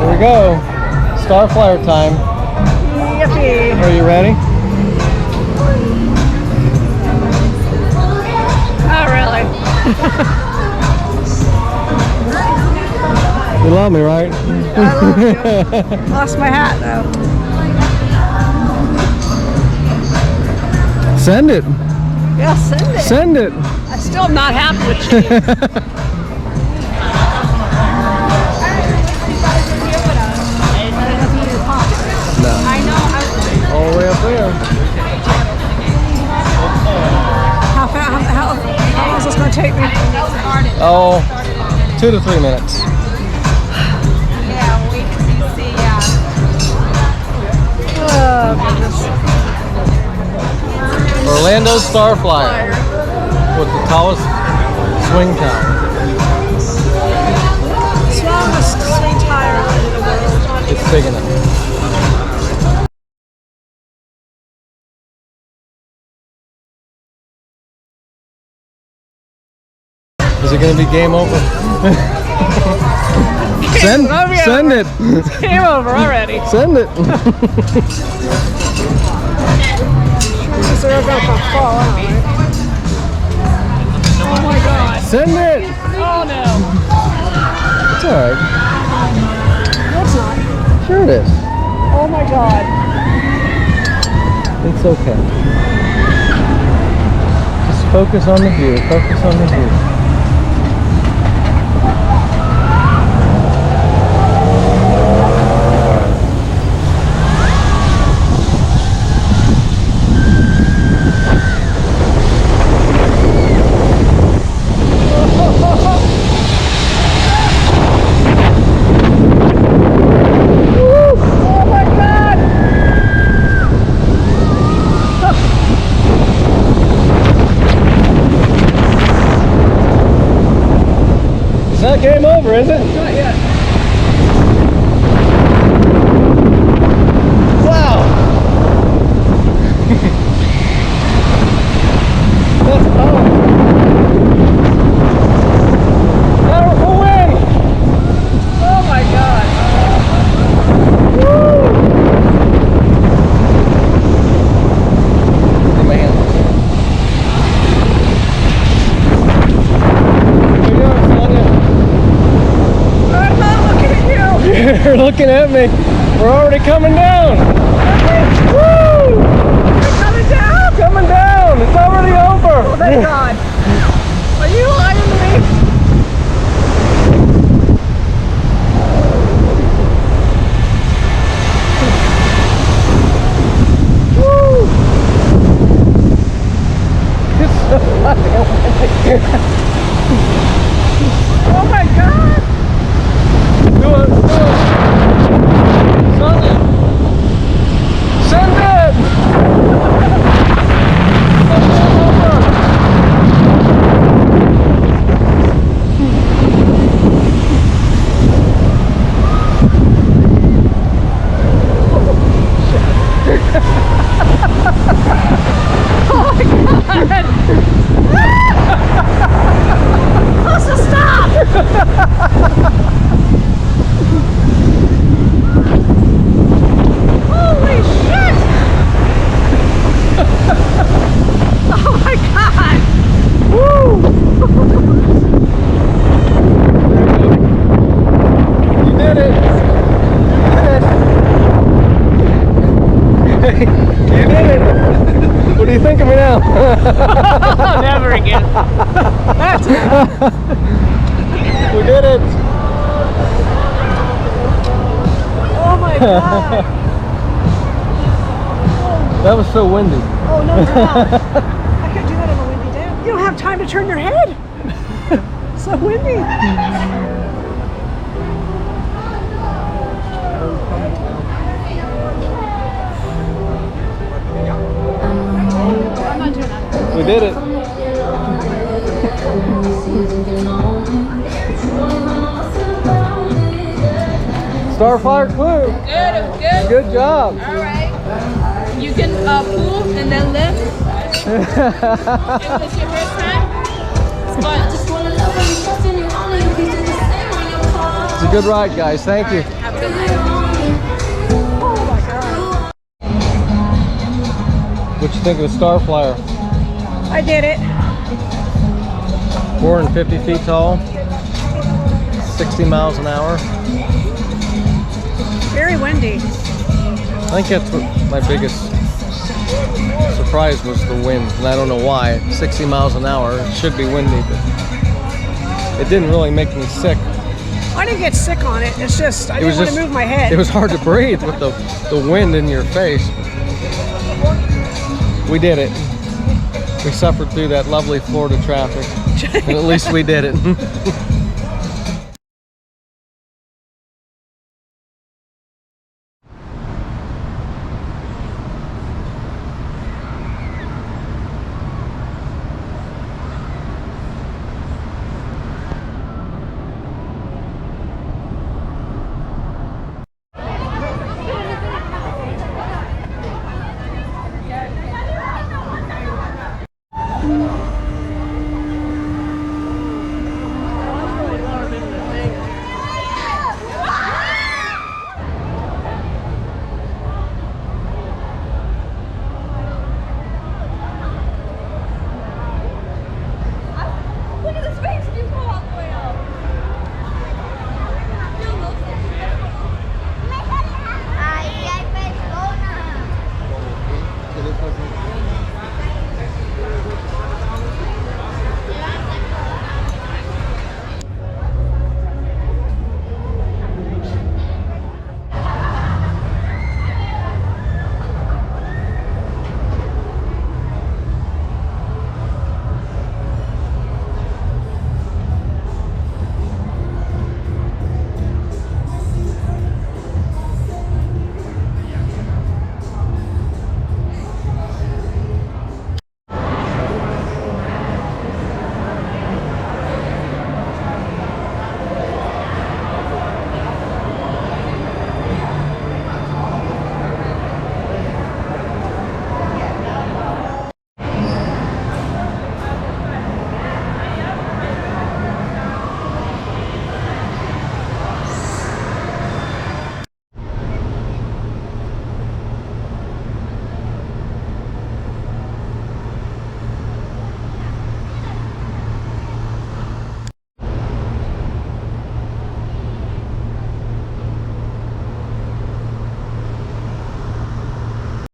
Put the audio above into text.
Here we go. Starflyer time. Yippee. Are you ready? Oh, really? You love me, right? I love you. Lost my hat, though. Send it. Yeah, send it. Send it. I still am not happy with cheese. No. I know. All the way up there. How long is this going to take me? Oh, 2 to 3 minutes. Yeah, wait till you see, Oh, goodness. Orlando Starflyer with the tallest swing tower. Strongest swing tire in the world. It's big enough. Is it going to be game over? Send it. It's game over already. Send it. They're about to fall out, right? Oh my god. Send it. Oh no. It's all right. No, it's not. Sure it is. Oh my god. It's okay. Just focus on the view. Focus on the view. It's not game over, is it? Not yet. Wow! That's powerful. Powerful win! Oh my god. Woo! Look at my hand. There you go, Sonia. I'm not looking at you. You're looking at me. We're already coming down. Woo! You're coming down. Coming down. It's already over. Oh, thank god. Are you lying to me? Woo! It's so funny. Oh my god. Do it. Sonia. Send it. Supposed to stop. Holy shit. Oh my god. Woo! You did it. You did it. What do you think of me now? Never again. That's We did it. Oh my god. That was so windy. Oh no, it's not. I can't do that on a windy day. You don't have time to turn your head. It's so windy. We did it. Starflyer clue. Good, it was good. Good job. All right. You can pull and then lift. It was your first time. It's fun. It's a good ride, guys. Thank you. Have have a good night. Oh my God. What you think of the Starflyer? I did it. 450 feet tall, 60 miles an hour. Very windy. I think that's what my biggest surprise was, the wind, and I don't know why. 60 miles an hour, it should be windy, but it didn't really make me sick. I didn't get sick on it. It's just I didn't want to move my head. It was hard to breathe with the wind in your face. We did it. We suffered through that lovely Florida traffic, and at least we did it.